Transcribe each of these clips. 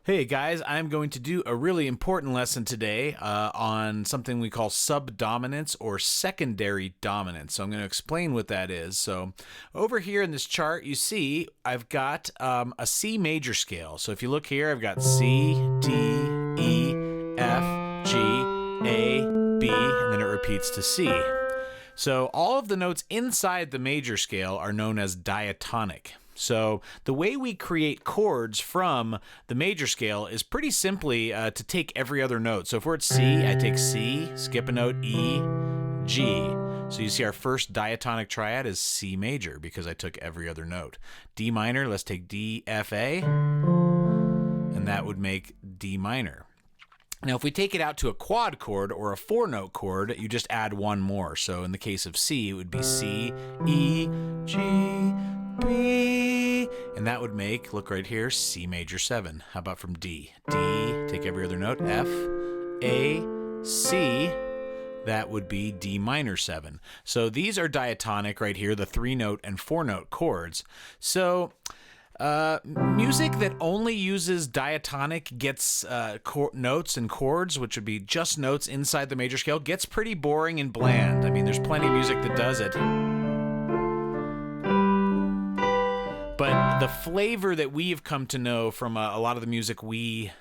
Hey guys, I'm going to do a really important lesson today on something we call subdominance or secondary dominance. So I'm going to explain what that is. So over here in this chart, you see I've got a C major scale. So if you look here, I've got C, D, E, F, G, A, B, and then it repeats to C. So all of the notes inside the major scale are known as diatonic. So the way we create chords from the major scale is pretty simply to take every other note. So if we're at C, I take C, skip a note, E, G. So you see our first diatonic triad is C major because I took every other note. D minor, let's take D, F, A, and that would make D minor. Now, if we take it out to a quad chord or a four-note chord, you just add one more. So in the case of C, it would be C, E, G, B, and that would make, look right here, C major 7. How about from D? D, take every other note, F, A, C, that would be D minor 7. So these are diatonic right here, the three-note and four-note chords. So music that only uses diatonic gets notes and chords, which would be just notes inside the major scale, gets pretty boring and bland. I mean, there's plenty of music that does it. But the flavor that we have come to know from a lot of the music we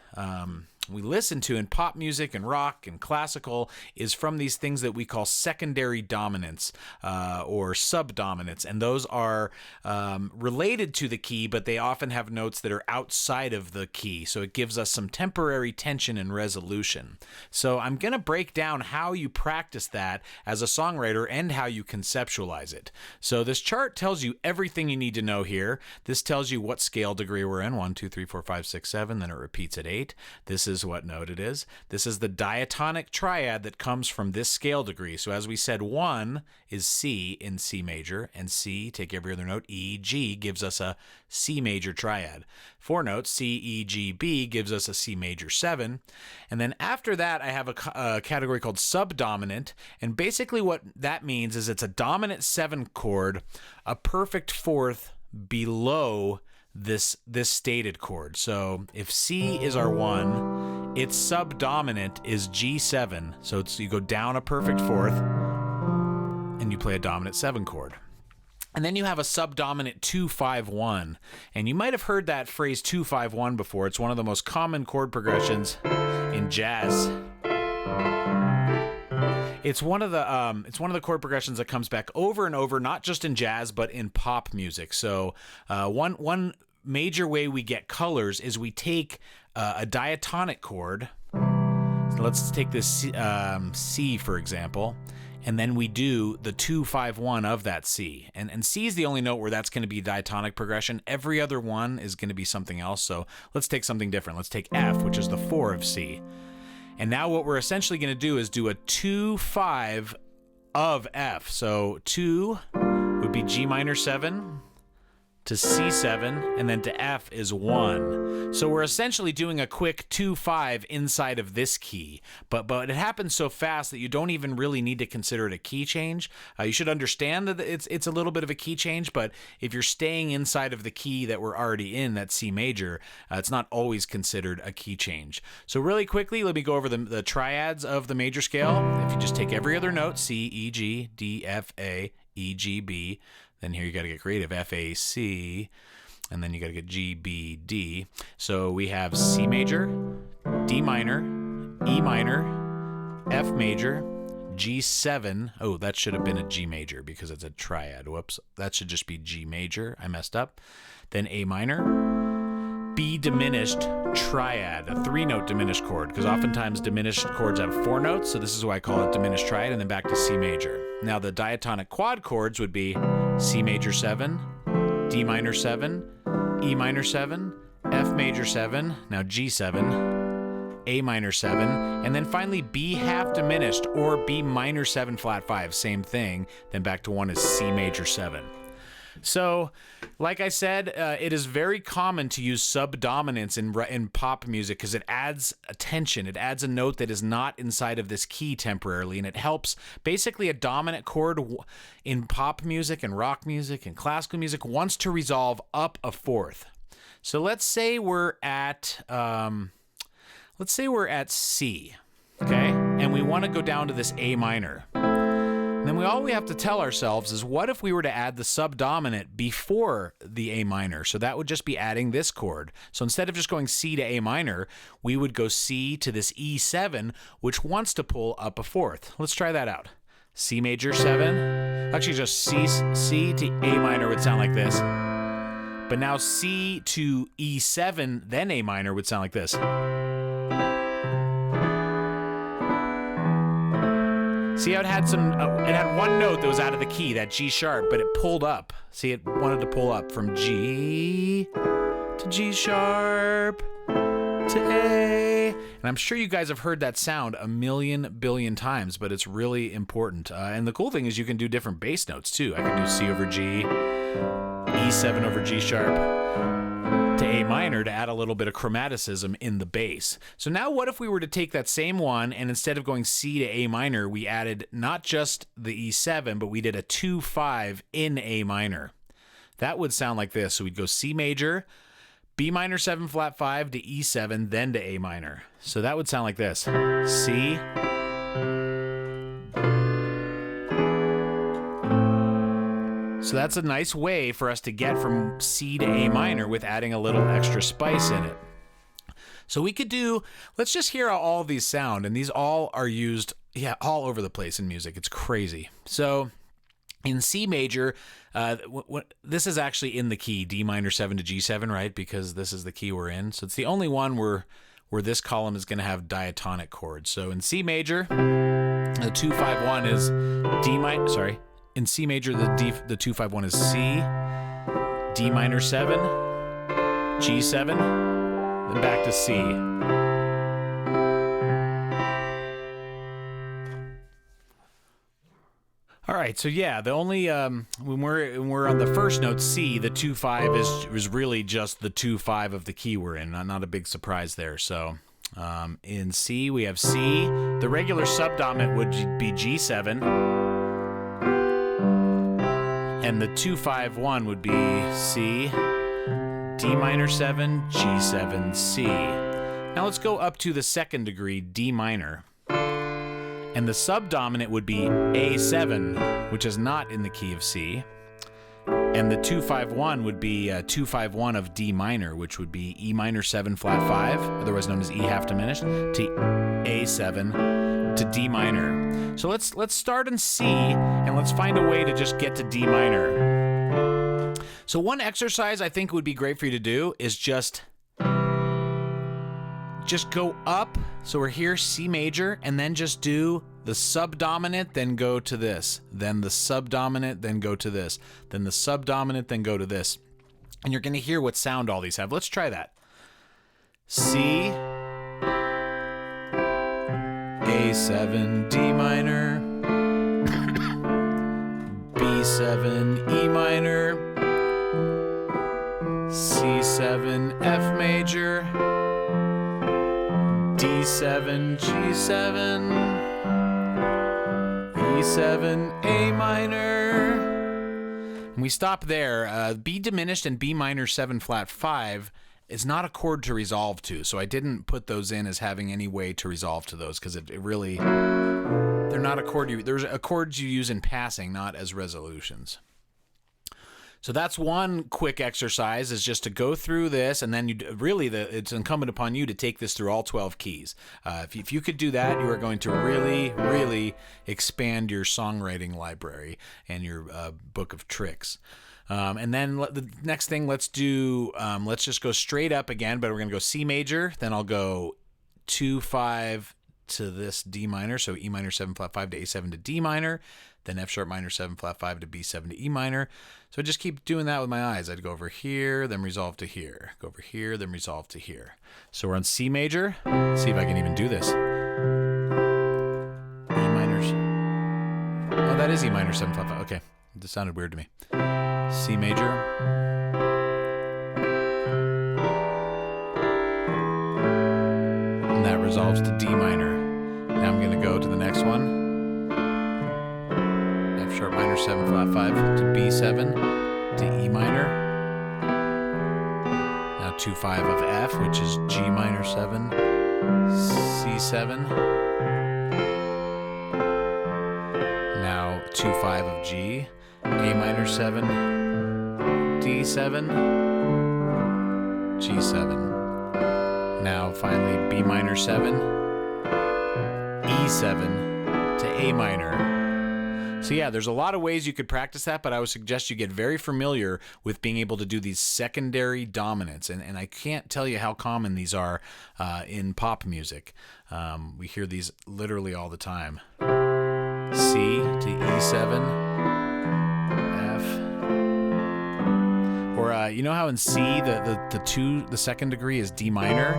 listen to in pop music and rock and classical is from these things that we call secondary dominance or subdominance. And those are related to the key, but they often have notes that are outside of the key. So it gives us some temporary tension and resolution. So I'm going to break down how you practice that as a songwriter and how you conceptualize it. So this chart tells you everything you need to know here. This tells you what scale degree we're in, 1, 2, 3, 4, 5, 6, 7, then it repeats at 8. This is what note it is. This is the diatonic triad that comes from this scale degree. So as we said, 1 is C in C major, and C, take every other note, E, G gives us a C major triad. 4 notes, C, E, G, B gives us a C major 7. And then after that, I have a category called subdominant, and basically what that means is it's a dominant 7 chord, a perfect fourth below this stated chord. So if C is our 1, its subdominant is G7. So you go down a perfect fourth and you play a dominant 7 chord. And then you have a subdominant 2-5-1. And you might have heard that phrase 2-5-1 before. It's one of the most common chord progressions in jazz. It's one of the chord progressions that comes back over and over, not just in jazz, but in pop music. So one major way we get colors is we take a diatonic chord. So let's take this C, for example, and then we do the 2-5-1 of that C. And C is the only note where that's going to be diatonic progression. Every other one is going to be something else. So let's take something different. Let's take F, which is the 4 of C. And now what we're essentially going to do is do a 2-5 of F. So 2 would be G minor 7 to C7, and then to F is 1. So we're essentially doing a quick 2-5 inside of this key. But it happens so fast that you don't even really need to consider it a key change. You should understand that it's a little bit of a key change, but if you're staying inside of the key that we're already in, that C major, it's not always considered a key change. So really quickly, let me go over the triads of the major scale. If you just take every other note, C, E, G, D, F, A, E, G, B, then here you got to get creative, F, A, C, and then you got to get G, B, D. So we have C major, D minor, E minor, F major, G7. Oh, that should have been a G major because it's a triad. Whoops. That should just be G major. I messed up. Then A minor, B diminished triad, a 3-note diminished chord, because oftentimes diminished chords have 4 notes, so this is why I call it diminished triad, and then back to C major. Now the diatonic quad chords would be C major 7, D minor 7, E minor 7, F major 7, now G7, A minor 7, and then finally B half diminished or B minor 7 flat 5, same thing, then back to 1 is C major 7. So, like I said, it is very common to use subdominance in pop music because it adds a tension. It adds a note that is not inside of this key temporarily, and it helps basically a dominant chord in pop music and rock music and classical music wants to resolve up a fourth. So let's say we're at C, okay? And we want to go down to this A minor. And then all we have to tell ourselves is, what if we were to add the subdominant before the A minor? So that would just be adding this chord. So instead of just going C to A minor, we would go C to this E7, which wants to pull up a fourth. Let's try that out. C major 7. Actually, just C to A minor would sound like this. But now C to E7, then A minor would sound like this. See how it had it had one note that was out of the key, that G sharp, but it pulled up. See, it wanted to pull up from G to G sharp to A. And I'm sure you guys have heard that sound a million billion times, but it's really important. And the cool thing is you can do different bass notes too. I can do C over G, E7 over G sharp to A minor to add a little bit of chromaticism in the bass. So now what if we were to take that same one, and instead of going C to A minor, we added not just the E7, but we did a 2-5 in A minor. That would sound like this. So we'd go C major, B minor 7 flat 5 to E7, then to A minor. So that would sound like this. C, so that's a nice way for us to get from C to A minor with adding a little extra spice in it. So we could do, let's just hear how all of these sound, and these all are used, all over the place in music. It's crazy. So in C major, this is actually in the key D minor 7 to G7, right? Because this is the key we're in. So it's the only one where this column is going to have diatonic chords. So in C major, the 2-5-1 is D minor, sorry. In C major, the 2-5-1 is C, D minor 7, G7, then back to C. All right, so yeah, the only when we're on the first note C, the 2-5 is really just the 2-5 of the key we're in. Not a big surprise there. So in C we have C. The regular subdominant would be G7. And the 2-5-1 would be C, D minor 7, G7, C. Now let's go up to the second degree, D minor. And the subdominant would be A7, which is not in the key of C. And the 2-5-1 would be 2-5-1 of D minor, which would be E minor 7 flat 5, otherwise known as E half diminished, to A7 to D minor. So let's start in C, and let's find a way to just get to D minor. So one exercise I think would be great for you to do is just go up. So we're here, C major, and then just do the subdominant, then go to this. Then the subdominant, then go to this. Then the subdominant, then go to this. And you're going to hear what sound all these have. Let's try that. C, A7, D minor, B7, E minor, C7, F major, D7, G7, E7, A minor. And we stop there. B diminished and B minor 7 flat 5 is not a chord to resolve to, so I didn't put those in as having any way to resolve to those, because it really, they're not a chord. There's a chords you use in passing, not as resolutions. So that's one quick exercise, is just to go through this, and then it's incumbent upon you to take this through all 12 keys. If you could do that, you are going to really, really expand your songwriting library and your book of tricks. And then the next thing, let's just go straight up again, but we're going to go C major, then I'll go 2-5 to this D minor, so E minor 7 flat 5 to A7 to D minor, then F sharp minor 7 flat 5 to B7 to E minor. So I just keep doing that with my eyes. I'd go over here, then resolve to here, go over here, then resolve to here. So we're on C major. Let's see if I can even do this. E minor. Oh, that is E minor 7 flat 5. Okay, this sounded weird to me. C major, and that resolves to D minor. Now I'm going to go to the next one. F sharp minor 7 flat 5 to B7 to E minor. Now 2/5 of F, which is G minor 7, C7. Now 2/5 of G, A minor 7, D7, G7. Now finally B minor 7, E7 to A minor. So yeah, there's a lot of ways you could practice that, but I would suggest you get very familiar with being able to do these secondary dominants. And I can't tell you how common these are in pop music. We hear these literally all the time. C to E7, F. Or you know how in C the second degree is D minor?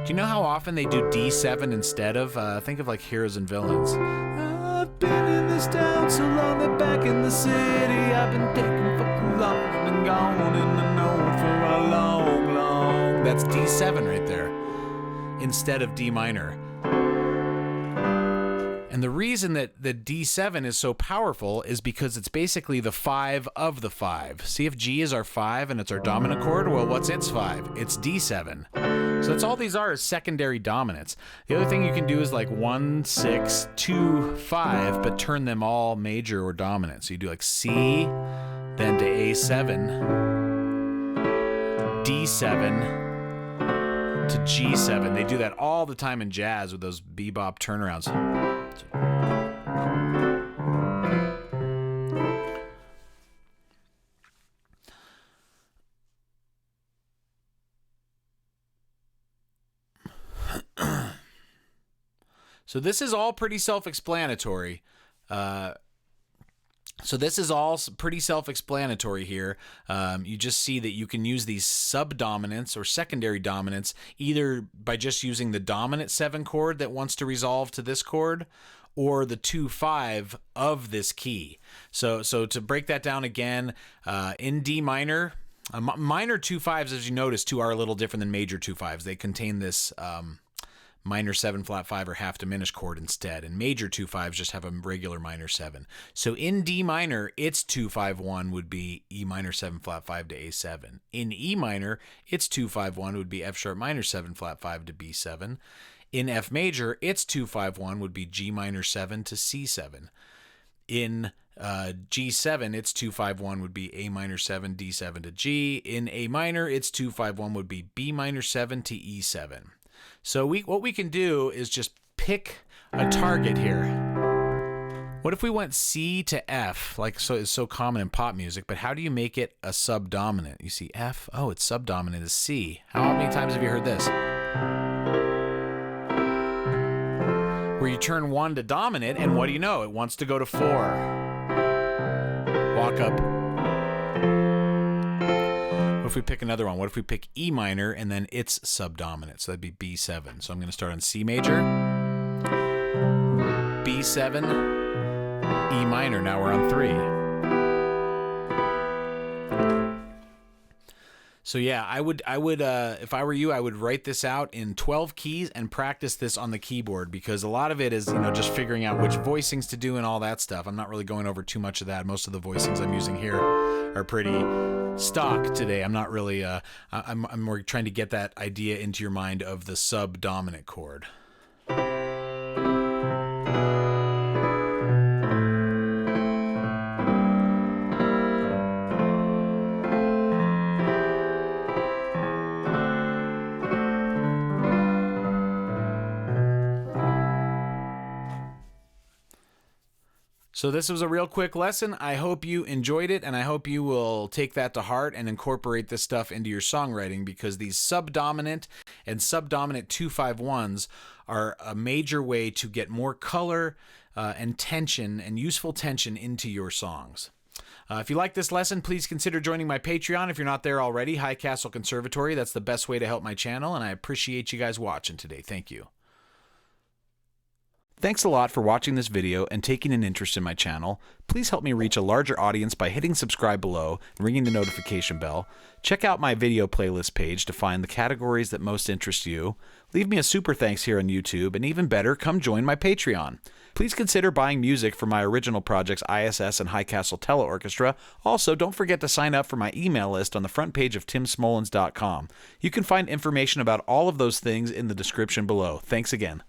Do you know how often they do D7 instead of, think of like Heroes and Villains. I've been in this town so long that back in the city I've been taking fucking long, been gone in the know for a long, long. That's D7 right there instead of D minor. And the reason that the D7 is so powerful is because it's basically the 5 of the 5. See, if G is our 5 and it's our dominant chord, well, what's its 5? It's D7. So that's all these are is secondary dominants. The other thing you can do is like 1, 6, 2, 5, but turn them all major or dominant. So you do like C, then to A7, D7, to G7. They do that all the time in jazz with those bebop turnarounds. So this is all pretty self-explanatory. here. You just see that you can use these subdominants or secondary dominants either by just using the dominant 7 chord that wants to resolve to this chord, or the 2/5 of this key. So to break that down again, in D minor, minor 2/5s, as you notice, too, are a little different than major 2/5s. They contain this minor 7 flat 5 or half diminished chord instead, and major 2/5s just have a regular minor 7. So in D minor, its 2/5-1 would be E minor 7 flat 5 to A7. In E minor, its 2/5-1 would be F sharp minor 7 flat 5 to B7. In F major, its 2/5-1 would be G minor 7 to C7. In G7, its 2/5-1 would be A minor 7, D7 to G. In A minor, its 2/5-1 would be B minor 7 to E7. So what we can do is just pick a target here. What if we went C to F, like so is so common in pop music, but how do you make it a subdominant? You see F, oh, its subdominant is C. How many times have you heard this? Where you turn 1 to dominant, and what do you know? It wants to go to 4. Walk up. What if we pick another one? What if we pick E minor and then its subdominant? So that'd be B7. So I'm going to start on C major, B7, E minor. Now we're on 3. So yeah, I would if I were you, I would write this out in 12 keys and practice this on the keyboard, because a lot of it is, just figuring out which voicings to do and all that stuff. I'm not really going over too much of that. Most of the voicings I'm using here are pretty stock today. I'm not really I'm more trying to get that idea into your mind of the subdominant chord. So this was a real quick lesson. I hope you enjoyed it, and I hope you will take that to heart and incorporate this stuff into your songwriting, because these subdominant and subdominant 2/5-1s are a major way to get more color and tension and useful tension into your songs. If you like this lesson, please consider joining my Patreon if you're not there already, High Castle Conservatory. That's the best way to help my channel, and I appreciate you guys watching today. Thank you. Thanks a lot for watching this video and taking an interest in my channel. Please help me reach a larger audience by hitting subscribe below and ringing the notification bell. Check out my video playlist page to find the categories that most interest you. Leave me a super thanks here on YouTube, and even better, come join my Patreon. Please consider buying music for my original projects I.S.S. and High Castle Teleorchestra. Also, don't forget to sign up for my email list on the front page of timsmolens.com. You can find information about all of those things in the description below. Thanks again.